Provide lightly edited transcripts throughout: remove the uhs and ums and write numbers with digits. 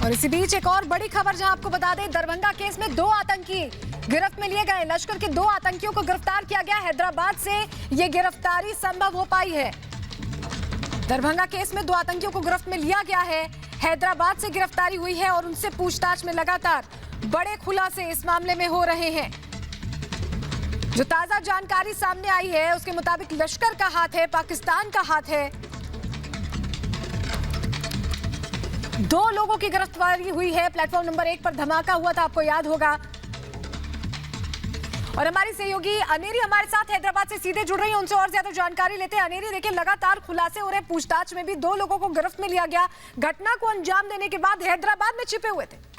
और इसी बीच एक और बड़ी खबर जहां आपको बता दें, दरभंगा केस में 2 आतंकी गिरफ्त में लिए गए। लश्कर के 2 आतंकियों को गिरफ्तार किया गया। हैदराबाद से ये गिरफ्तारी संभव हो पाई है। दरभंगा केस में 2 आतंकियों को गिरफ्त में लिया गया है। हैदराबाद से गिरफ्तारी हुई है और उनसे पूछताछ में लगातार बड़े खुलासे इस मामले में हो रहे हैं। जो ताजा जानकारी सामने आई है उसके मुताबिक लश्कर का हाथ है, पाकिस्तान का हाथ है। 2 लोगों की गिरफ्तारी हुई है। प्लेटफॉर्म नंबर 1 पर धमाका हुआ था, आपको याद होगा। और हमारी सहयोगी अनेरी हमारे साथ हैदराबाद से सीधे जुड़ रही है, उनसे और ज्यादा जानकारी लेते हैं। अनेरी, देखिए लगातार खुलासे हो रहे हैं। पूछताछ में भी 2 लोगों को गिरफ्त में लिया गया। घटना को अंजाम देने के बाद हैदराबाद में छिपे हुए थे।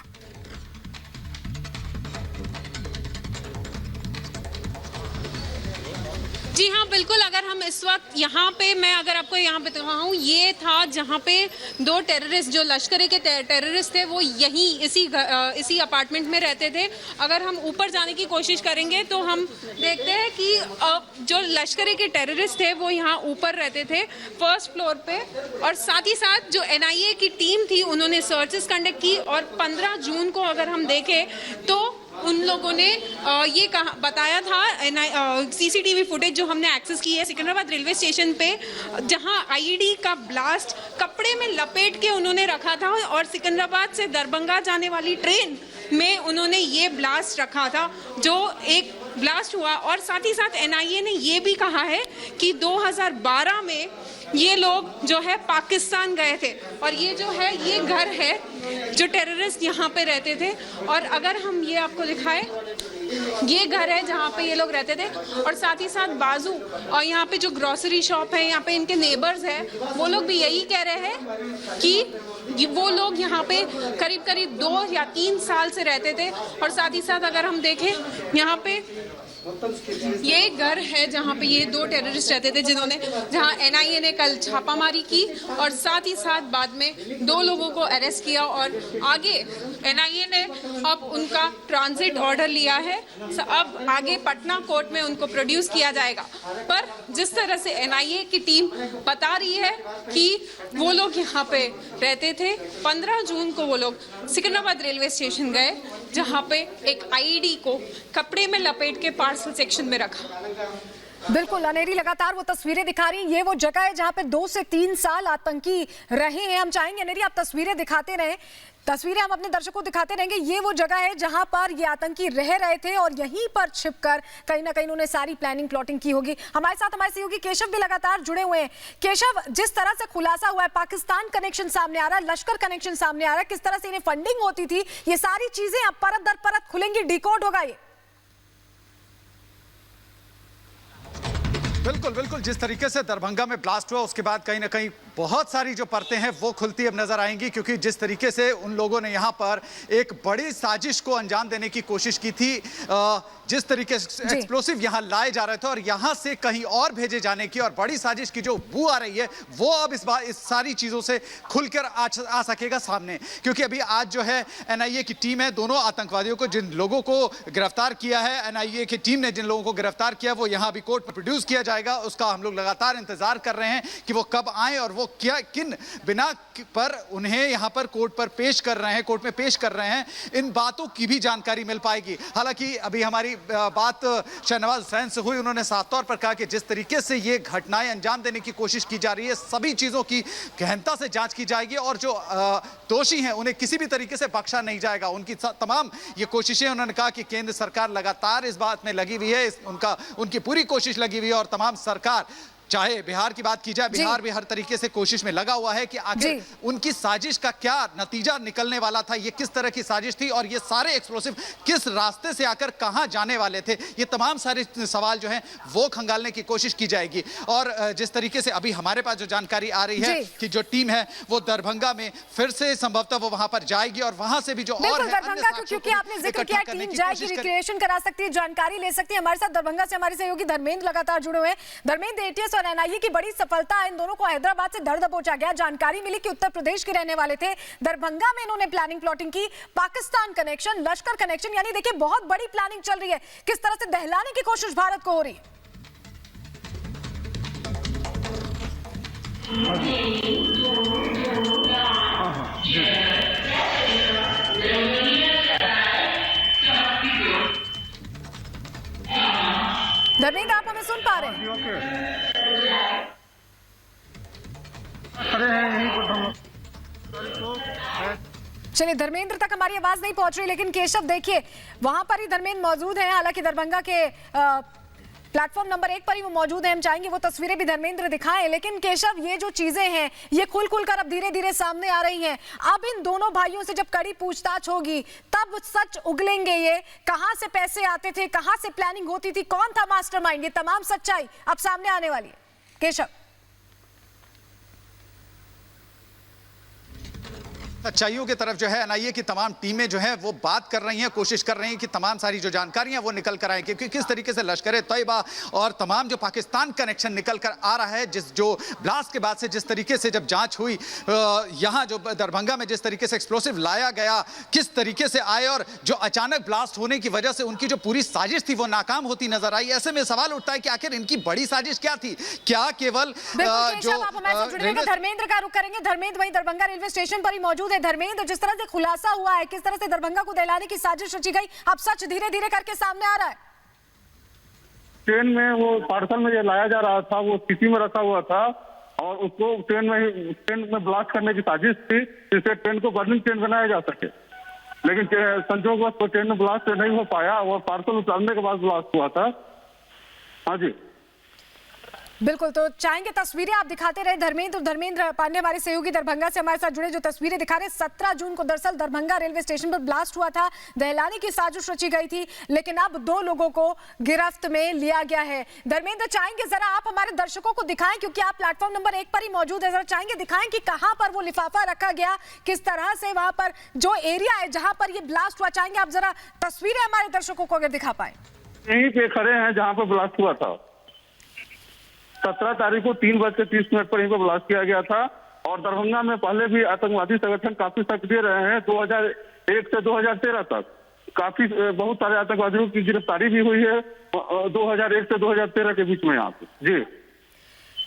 जी हाँ, बिल्कुल। अगर हम इस वक्त यहाँ पे, मैं अगर आपको यहाँ पे दिखाऊं, ये था जहाँ पे 2 टेररिस्ट जो लश्कर के टेररिस्ट थे वो यहीं इसी अपार्टमेंट में रहते थे। अगर हम ऊपर जाने की कोशिश करेंगे तो हम देखते हैं कि जो लश्कर के टेररिस्ट थे वो यहाँ ऊपर रहते थे, फर्स्ट फ्लोर पे। और साथ ही साथ जो NIA की टीम थी उन्होंने सर्चेस कंडक्ट की। और 15 जून को अगर हम देखें तो उन लोगों ने ये बताया था, CCTV फुटेज जो हमने एक्सेस की है सिकंदराबाद रेलवे स्टेशन पे, जहां IED का ब्लास्ट कपड़े में लपेट के उन्होंने रखा था और सिकंदराबाद से दरभंगा जाने वाली ट्रेन में उन्होंने ये ब्लास्ट रखा था, जो एक ब्लास्ट हुआ। और साथ ही साथ NIA ने ये भी कहा है कि 2012 में ये लोग जो है पाकिस्तान गए थे। और ये जो है ये घर है जो टेररिस्ट यहाँ पे रहते थे। और अगर हम ये आपको दिखाएं, ये घर है जहाँ पे ये लोग रहते थे। और साथ ही साथ बाजू और यहाँ पे जो ग्रोसरी शॉप है, यहाँ पे इनके नेबर्स हैं, वो लोग भी यही कह रहे हैं कि वो लोग यहाँ पे करीब करीब 2 या 3 साल से रहते थे। और साथ ही साथ अगर हम देखें, यहाँ पे ये घर है जहाँ पे ये 2 टेररिस्ट रहते थे, जहाँ NIA ने कल छापामारी की और साथ ही साथ बाद में 2 लोगों को अरेस्ट किया। और आगे NIA ने अब उनका ट्रांजिट ऑर्डर लिया है। अब आगे पटना कोर्ट में उनको प्रोड्यूस किया जाएगा। पर जिस तरह से NIA की टीम बता रही है कि वो लोग यहाँ पे रहते थे, 15 जून को वो लोग सिकंदराबाद रेलवे स्टेशन गए, जहाँ पे एक IED को कपड़े में लपेट के पार्सल सेक्शन में रखा। बिल्कुल अनेरी लगातार वो तस्वीरें दिखा रही हैं। ये वो जगह है जहां पे 2 से 3 साल आतंकी रहे हैं। हम चाहेंगे अनेरी आप तस्वीरें दिखाते रहें, तस्वीरें हम अपने दर्शकों को दिखाते रहेंगे। ये वो जगह है जहां पर ये आतंकी रह रहे थे और यहीं पर छिपकर कहीं ना कहीं उन्होंने सारी प्लानिंग प्लॉटिंग की होगी। हमारे साथ हमारे सहयोगी केशव भी लगातार जुड़े हुए हैं। केशव, जिस तरह से खुलासा हुआ है, पाकिस्तान कनेक्शन सामने आ रहा है, लश्कर कनेक्शन सामने आ रहा है, किस तरह से इन्हें फंडिंग होती थी, ये सारी चीजें अब परत दर परत खुलेंगी, डिकोड होगा ये। बिल्कुल बिल्कुल, जिस तरीके से दरभंगा में ब्लास्ट हुआ उसके बाद कहीं ना कहीं बहुत सारी जो परतें हैं वो खुलती अब नजर आएंगी, क्योंकि जिस तरीके से उन लोगों ने यहाँ पर एक बड़ी साजिश को अंजाम देने की कोशिश की थी, जिस तरीके से एक्सप्लोसिव यहाँ लाए जा रहे थे और यहाँ से कहीं और भेजे जाने की, और बड़ी साजिश की जो बू आ रही है वो अब इस सारी चीजों से खुलकर आ सकेगा सामने। क्योंकि अभी आज जो है NIA की टीम है, दोनों आतंकवादियों को, जिन लोगों को गिरफ्तार किया है, NIA की टीम ने जिन लोगों को गिरफ्तार किया वो यहाँ अभी कोर्ट में प्रोड्यूस किया जाएगा। उसका हम लोग लगातार इंतजार कर रहे हैं कि वो कब आए और वो क्या किन बिना पर उन्हें यहाँ पर कोर्ट पर पेश कर रहे हैं, कोर्ट में पेश कर रहे हैं। इन बातों की भी जानकारी मिल पाएगी। हालांकि अभी हमारी बात शहनवाज हुसैन से हुई, उन्होंने साफ तौर पर कहा कि जिस तरीके से ये घटनाएं अंजाम देने की कोशिश की जा रही है, सभी चीजों की गहनता से जांच की जाएगी और जो दोषी हैं उन्हें किसी भी तरीके से बख्शा नहीं जाएगा। उनकी तमाम ये कोशिशें, उन्होंने कहा कि केंद्र सरकार लगातार इस बात में लगी हुई है, उनकी पूरी कोशिश लगी हुई है और तमाम सरकार, चाहे बिहार की बात की जाए, बिहार भी हर तरीके से कोशिश में लगा हुआ है कि आखिर उनकी साजिश का क्या नतीजा निकलने वाला था, ये किस तरह की साजिश थी और ये सारे एक्सप्लोसिव किस रास्ते से आकर कहां जाने वाले थे, ये तमाम सारे सवाल जो हैं वो खंगालने की कोशिश की जाएगी। और जिस तरीके से अभी हमारे पास जो जानकारी आ रही है कि जो टीम है वो दरभंगा में फिर से संभवतः वो वहां पर जाएगी और वहां से भी जो और है, दरभंगा को क्योंकि आपने जिक्र किया, टीम जाएगी, रिक्रिएशन करा सकती है, जानकारी ले सकती है। हमारे साथ दरभंगा से हमारे सहयोगी धर्मेंद्र लगातार जुड़े हुए हैं। धर्मेंद्र, ATS और NIA की बड़ी सफलता है, इन दोनों को हैदराबाद से धर दबोचा गया। जानकारी मिली कि उत्तर प्रदेश के रहने वाले थे, दरभंगा में इन्होंने प्लानिंग प्लॉटिंग की, पाकिस्तान कनेक्शन, लश्कर कनेक्शन, यानी देखिए बहुत बड़ी प्लानिंग चल रही है। किस तरह से दहलाने की कोशिश भारत को हो रही है। के खड़े हैं यहीं पर हम लोग। चलिए, धर्मेंद्र तक हमारी आवाज नहीं पहुंच रही, लेकिन केशव देखिए वहां पर ही धर्मेंद्र मौजूद हैं। हालांकि दरभंगा के प्लेटफॉर्म नंबर 1 पर ही वो मौजूद हैं। हम चाहेंगे वो तस्वीरें भी धर्मेंद्र दिखाएं। लेकिन केशव, ये जो चीजें हैं ये खुल कर अब धीरे धीरे सामने आ रही हैं। अब इन दोनों भाइयों से जब कड़ी पूछताछ होगी तब सच उगलेंगे। ये कहां से पैसे आते थे, कहां से प्लानिंग होती थी, कौन था मास्टरमाइंड, ये तमाम सच्चाई अब सामने आने वाली है। केशव, सच्चाइयों की तरफ जो है एनआईए की तमाम टीमें जो है वो बात कर रही हैं, कोशिश कर रही हैं कि तमाम सारी जो जानकारियां वो निकल कर आए, क्योंकि किस तरीके से लश्कर तैयबा और तमाम जो पाकिस्तान कनेक्शन निकल कर आ रहा है। जो ब्लास्ट के बाद से जिस तरीके से जब जांच हुई, यहां जो दरभंगा में जिस तरीके से एक्सप्लोसिव लाया गया, किस तरीके से आए और जो अचानक ब्लास्ट होने की वजह से उनकी जो पूरी साजिश थी वो नाकाम होती नजर आई। ऐसे में सवाल उठता है कि आखिर इनकी बड़ी साजिश क्या थी? क्या केवल जो धर्मेंद्र का रुख करेंगे। धर्मेंद्र वही दरभंगा रेलवे स्टेशन पर ही मौजूद है। धर्मेंद्र, जिस तरह से खुलासा हुआ है, किस तरह से दरभंगा को दहलाने की साजिश रची गई, अब सच धीरे धीरे करके सामने आ रहा है। ट्रेन में वो पार्सल में ये लाया जा रहा था, वो स्थिति में रखा हुआ था और उसको ट्रेन में ब्लास्ट करने की साजिश थी, जिससे ट्रेन को बर्निंग ट्रेन बनाया जा सके। लेकिन संजोगवश तो ट्रेन में ब्लास्ट नहीं हो पाया और पार्सल उतारने के बाद ब्लास्ट हुआ था। हाँ जी, बिल्कुल। तो चाहेंगे तस्वीरें आप दिखाते रहे धर्मेंद्र पांडे हमारे सहयोगी दरभंगा से हमारे साथ जुड़े, जो तस्वीरें दिखा रहे हैं। 17 जून को दरअसल दरभंगा रेलवे स्टेशन पर ब्लास्ट हुआ था, दहलाने की साजिश रची गई थी, लेकिन अब 2 लोगों को गिरफ्त में लिया गया है। धर्मेंद्र, चाहेंगे जरा आप हमारे दर्शकों को दिखाएं, क्योंकि आप प्लेटफॉर्म नंबर 1 पर ही मौजूद है। जरा चाहेंगे दिखाएं कि कहां पर वो लिफाफा रखा गया, किस तरह से वहां पर जो एरिया है जहां पर ये ब्लास्ट हुआ। चाहेंगे आप जरा तस्वीरें हमारे दर्शकों को अगर दिखा पाए। यहीं पे खड़े हैं जहाँ पे ब्लास्ट हुआ था। 17 तारीख को 3:30 पर यहीं पर ब्लास्ट किया गया था और दरभंगा में पहले भी आतंकवादी संगठन काफी सक्रिय रहे हैं। 2001 से 2013 तक काफी बहुत सारे आतंकवादियों की गिरफ्तारी भी हुई है 2001 से 2013 के बीच में। आप जी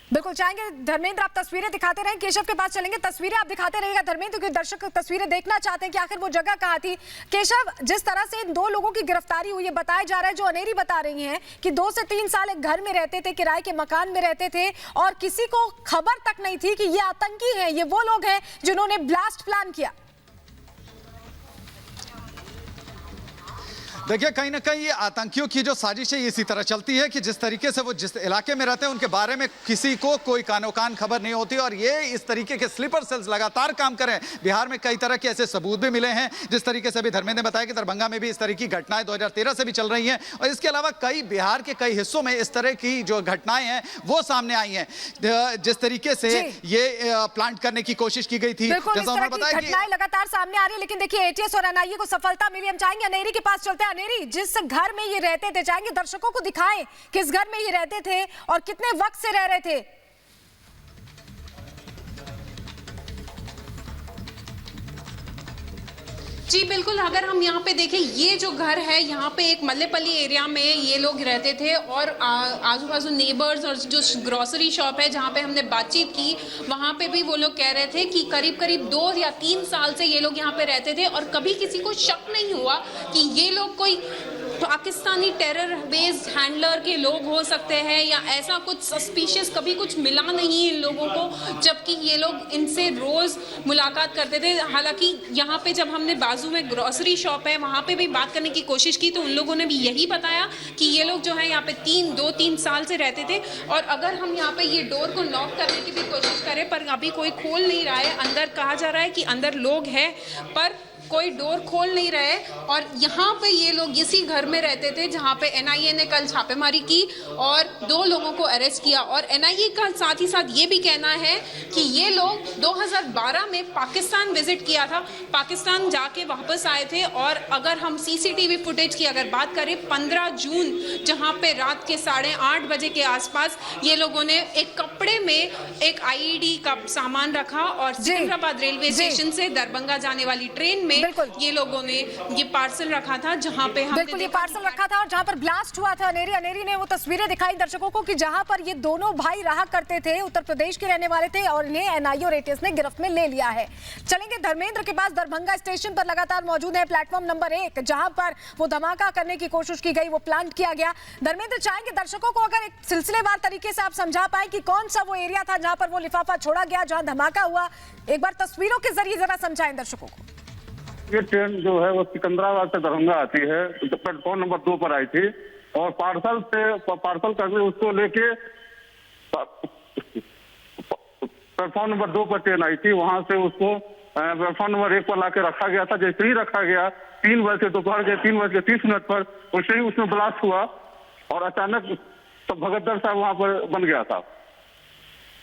बिल्कुल, चाहेंगे धर्मेंद्र आप तस्वीरें दिखाते रहें। केशव के पास चलेंगे, तस्वीरें आप दिखाते रहिएगा धर्मेंद्र, क्योंकि दर्शक तस्वीरें देखना चाहते हैं कि आखिर वो जगह कहाँ थी। केशव, जिस तरह से इन 2 लोगों की गिरफ्तारी हुई है, बताया जा रहा है, जो अनेरी बता रही हैं कि 2 से 3 साल एक घर में रहते थे, किराए के मकान में रहते थे और किसी को खबर तक नहीं थी कि ये आतंकी है, ये वो लोग हैं जिन्होंने ब्लास्ट प्लान किया। देखिए, कहीं ना कहीं ये आतंकियों की जो साजिश है इसी तरह चलती है कि जिस तरीके से वो जिस इलाके में रहते हैं उनके बारे में किसी को कोई कानो कान खबर नहीं होती और ये इस तरीके के स्लीपर सेल्स लगातार काम करें। बिहार में कई तरह के ऐसे सबूत भी मिले हैं, जिस तरीके से अभी धर्मेंद्र ने बताया कि दरभंगा में भी इस तरह की घटनाएं 2013 से भी चल रही हैं और इसके अलावा कई बिहार के कई हिस्सों में इस तरह की जो घटनाएं हैं वो सामने आई हैं। जिस तरीके से ये प्लांट करने की कोशिश की गई थी, जैसा उन्होंने बताया कि घटनाएं लगातार सामने आ रही है। लेकिन देखिए, एटीएस और एनआईए को सफलता मिली। हम चाहेंगे अनेरी के पास चलते हैं। अनेरी, जिस घर में ये रहते थे, चाहेंगे दर्शकों को दिखाएं किस घर में ये रहते थे और कितने वक्त से रह रहे थे। जी बिल्कुल, अगर हम यहाँ पे देखें, ये जो घर है यहाँ पे एक मल्लेपल्ली एरिया में ये लोग रहते थे और आजू बाजू नेबर्स और जो ग्रोसरी शॉप है जहाँ पे हमने बातचीत की, वहाँ पे भी वो लोग कह रहे थे कि करीब करीब 2 या 3 साल से ये लोग यहाँ पे रहते थे और कभी किसी को शक नहीं हुआ कि ये लोग कोई पाकिस्तानी टेरर बेस्ड हैंडलर के लोग हो सकते हैं या ऐसा कुछ सस्पिशियस कभी कुछ मिला नहीं इन लोगों को, जबकि ये लोग इनसे रोज मुलाकात करते थे। हालांकि यहाँ पे जब हमने बाजू में ग्रोसरी शॉप है वहाँ पे भी बात करने की कोशिश की तो उन लोगों ने भी यही बताया कि ये लोग जो है यहाँ पे 2-3 साल से रहते थे और अगर हम यहाँ पे ये डोर को नॉक करने की भी कोशिश करें पर अभी कोई खोल नहीं रहा है। अंदर कहा जा रहा है कि अंदर लोग हैं पर कोई डोर खोल नहीं रहे और यहाँ पे ये लोग इसी घर में रहते थे जहाँ पे एनआईए ने कल छापेमारी की और 2 लोगों को अरेस्ट किया। और एनआईए का साथ ही साथ ये भी कहना है कि ये लोग 2012 में पाकिस्तान विजिट किया था, पाकिस्तान जाके वापस आए थे और अगर हम सीसीटीवी फुटेज की अगर बात करें 15 जून जहाँ पे रात के 8:30 बजे के आसपास ये लोगों ने एक कपड़े में एक आईईडी का सामान रखा और सिकंदराबाद रेलवे स्टेशन से दरभंगा जाने वाली ट्रेन में पे बिल्कुल। ये लोगों ने ये पार्सल रखा था, जहाँ पे हमने बिल्कुल ये देखा पार्सल रखा था और जहां पर ब्लास्ट हुआ था। अनेरी ने वो तस्वीरें दिखाई दर्शकों को कि जहां पर ये दोनों भाई रहा करते थे, उत्तर प्रदेश के रहने वाले थे और इन्हें एनआईए और एटीएस ने गिरफ्त में ले लिया है। चलेंगे धर्मेंद्र के पास, दरभंगा स्टेशन पर लगातार मौजूद है, प्लेटफॉर्म नंबर 1 जहां पर वो धमाका करने की कोशिश की गई, वो प्लांट किया गया। धर्मेंद्र, चाहेंगे दर्शकों को अगर एक सिलसिलेवार तरीके से आप समझा पाए कि कौन सा वो एरिया था जहां पर वो लिफाफा छोड़ा गया, जहां धमाका हुआ, एक बार तस्वीरों के जरिए जरा समझाएं दर्शकों को। ये ट्रेन जो है वो सिकंदराबाद से दरभंगा आती है, तो प्लेटफॉर्म नंबर 2 पर आई थी और पार्सल करके उसको लेके प्लेटफॉर्म नंबर 2 पर ट्रेन आई थी। वहां से उसको प्लेटफॉर्म नंबर 1 पर लाके रखा गया था। जैसे ही रखा गया 3 बजे दोपहर के 3:30 पर वैसे ही उसमें ब्लास्ट हुआ और अचानक तो भगदड़ सा वहां पर बन गया था।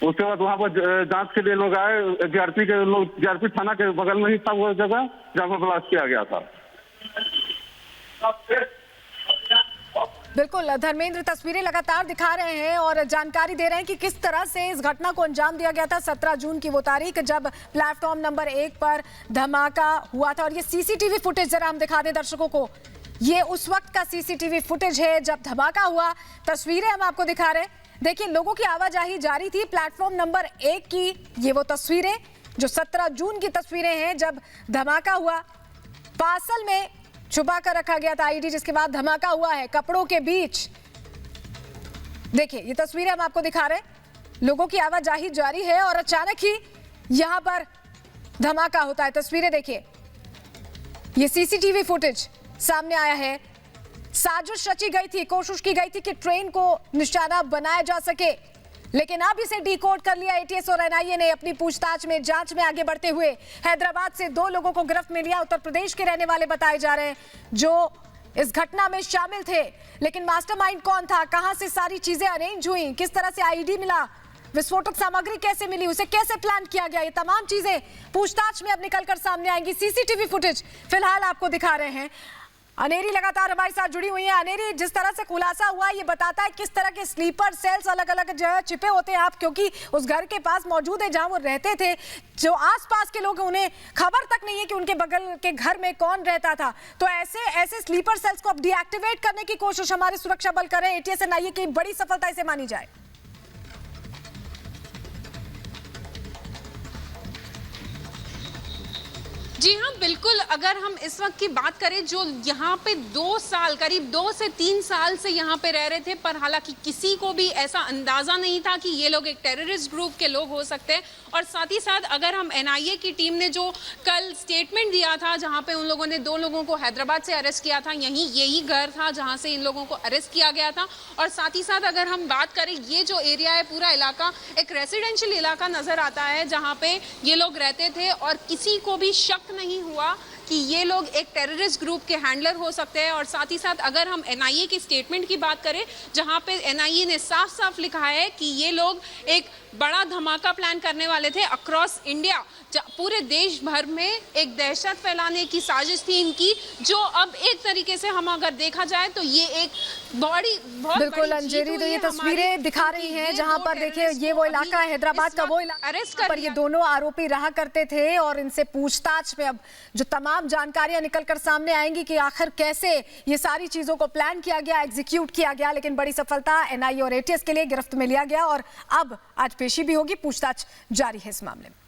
उसके बाद वहां पर जांच के लिए लोग आए, जीआरपी थाना के बगल में ही था वो जगह जहां पर ब्लास्ट किया गया था। बिल्कुल धर्मेंद्र, तस्वीरें लगातार दिखा रहे हैं और जानकारी दे रहे हैं कि किस तरह से इस घटना को अंजाम दिया गया था। 17 जून की वो तारीख जब प्लेटफॉर्म नंबर 1 पर धमाका हुआ था। और ये सीसीटीवी फुटेज जरा हम दिखा दें दर्शकों को, ये उस वक्त का सीसीटीवी फुटेज है जब धमाका हुआ। तस्वीरें हम आपको दिखा रहे हैं, देखिए लोगों की आवाजाही जारी थी। प्लेटफॉर्म नंबर 1 की ये वो तस्वीरें जो 17 जून की तस्वीरें हैं जब धमाका हुआ। पार्सल में छुपा कर रखा गया था आईडी, जिसके बाद धमाका हुआ है कपड़ों के बीच। देखिए ये तस्वीरें हम आपको दिखा रहे हैं, लोगों की आवाजाही जारी है और अचानक ही यहां पर धमाका होता है। तस्वीरें देखिए, ये सीसीटीवी फुटेज सामने आया है। साजिश रची गई थी, कोशिश की गई थी कि ट्रेन को निशाना बनाया जा सके, लेकिन अब इसे डिकोड कर लिया एटीएस और एनआईए ने अपनी पूछताछ में, जांच में आगे बढ़ते हुए। हैदराबाद से 2 लोगों को गिरफ्त में लिया, उत्तर प्रदेश के रहने वाले बताए जा रहे हैं जो इस घटना में शामिल थे। लेकिन मास्टरमाइंड कौन था, कहां से सारी चीजें अरेंज हुई, किस तरह से आईडी मिला, विस्फोटक सामग्री कैसे मिली, उसे कैसे प्लान किया गया, ये तमाम चीजें पूछताछ में अब निकलकर सामने आएंगी। सीसीटीवी फुटेज फिलहाल आपको दिखा रहे हैं। अनेरी लगातार हमारे साथ जुड़ी हुई है। अनेरी, जिस तरह से खुलासा हुआ ये बताता है किस तरह के स्लीपर सेल्स अलग अलग जगह छिपे होते हैं आप, क्योंकि उस घर के पास मौजूद है जहां वो रहते थे। जो आसपास के लोग, उन्हें खबर तक नहीं है कि उनके बगल के घर में कौन रहता था। तो ऐसे स्लीपर सेल्स को अब डीएक्टिवेट करने की कोशिश हमारे सुरक्षा बल कर रहे हैं। एटीएस एनआईए की बड़ी सफलता इसे मानी जाए। जी हाँ, बिल्कुल। अगर हम इस वक्त की बात करें, जो यहाँ पे 2 साल, करीब 2 से 3 साल से यहाँ पे रह रहे थे, पर हालांकि किसी को भी ऐसा अंदाजा नहीं था कि ये लोग एक टेररिस्ट ग्रुप के लोग हो सकते हैं। और साथ ही साथ अगर हम एनआईए की टीम ने जो कल स्टेटमेंट दिया था, जहाँ पे उन लोगों ने 2 लोगों को हैदराबाद से अरेस्ट किया था, यही घर था जहाँ से इन लोगों को अरेस्ट किया गया था। और साथ ही साथ अगर हम बात करें, ये जो एरिया है, पूरा इलाका एक रेसिडेंशियल इलाका नजर आता है जहाँ पे ये लोग रहते थे और किसी को भी शक नहीं हुआ कि ये लोग एक टेररिस्ट ग्रुप के हैंडलर हो सकते हैं। और साथ ही साथ अगर हम एनआईए की स्टेटमेंट की बात करें, जहां पे एनआईए ने साफ साफ लिखा है कि ये लोग एक बड़ा धमाका प्लान करने वाले थे अक्रॉस इंडिया, पूरे देश भर में एक दहशत फैलाने की साजिश थी इनकी, जो अब एक तरीके से हम अगर देखा जाए तो ये एक बहुत बिल्कुल अंजेरी, तो ये तस्वीरें दिखा रही हैं जहां पर देखिए ये वो इलाका है, हैदराबाद का वो इलाका अरेस्ट पर ये दोनों आरोपी रहा करते थे। और इनसे पूछताछ में अब जो तमाम जानकारियां निकलकर सामने आएंगी कि आखिर कैसे ये सारी चीजों को प्लान किया गया, एग्जीक्यूट किया गया। लेकिन बड़ी सफलता एनआईए और एटीएस के लिए गिरफ्त में लिया गया और अब आज पेशी भी होगी, पूछताछ जारी है इस मामले में।